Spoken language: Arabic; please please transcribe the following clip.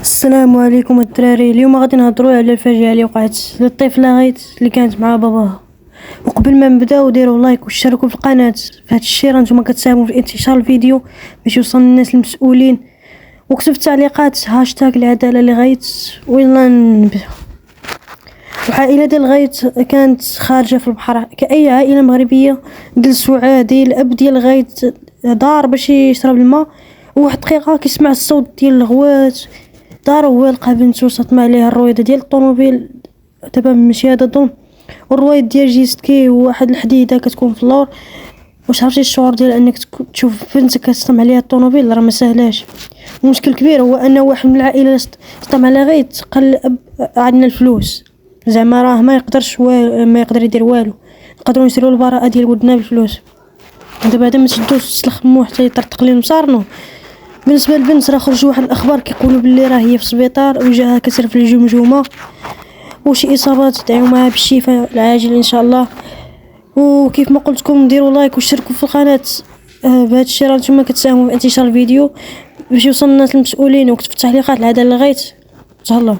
السلام عليكم الدراري. اليوم غادي نهضروا على الفاجعه اللي وقعت للطفله غيت اللي كانت مع باباها. وقبل ما نبداو ديروا لايك واشتركوا في القناه. في هذا الشيء راه نتوما كتساهموا في انتشار الفيديو باش يوصل للناس المسؤولين. وكتب في التعليقات هاشتاغ العداله لغيت ويلا نبدا. العائله ديال غيت كانت خارجه في البحر كاي عائله مغربيه. جلسوا عادي الاب ديال غيت دار باش يشرب الماء، وواحد دقيقه كيسمع الصوت ديال الغوات. دار هو لقى بنتو صدم عليها الرويضه ديال الطوموبيل، دابا ماشي هذا ظلم. والرويض ديال جيستكي وواحد الحديده كتكون في اللور. واش عرفتي الشعور ديال انك تشوف بنتك كتصدم عليها الطوموبيل؟ راه ما سهلاش. المشكل كبير هو ان واحد من العائله صدم على غيت قال الاب عندنا الفلوس، زعما راه ما يقدر يدير والو، نقدروا نشريو البراءه ديال ولدنا بالفلوس. دابا هذا ما تشدوش تسلخمو حتى يطرطق ليه مصارنو. بالنسبه للبنت راه خرجوا واحد الاخبار كيقولوا باللي راه هي في السبيطار وجاها كسر في الجمجمه وشي اصابات. دعيو معها بالشفاء العاجل ان شاء الله. وكيف ما قلت لكم ديروا لايك واشتركوا في القناه. بهذا الشيء راه نتوما كتساهموا في انتشار الفيديو باش يوصل للناس المسؤولين. وكتبوا في التعليقات العداله لغيت. تهلاو.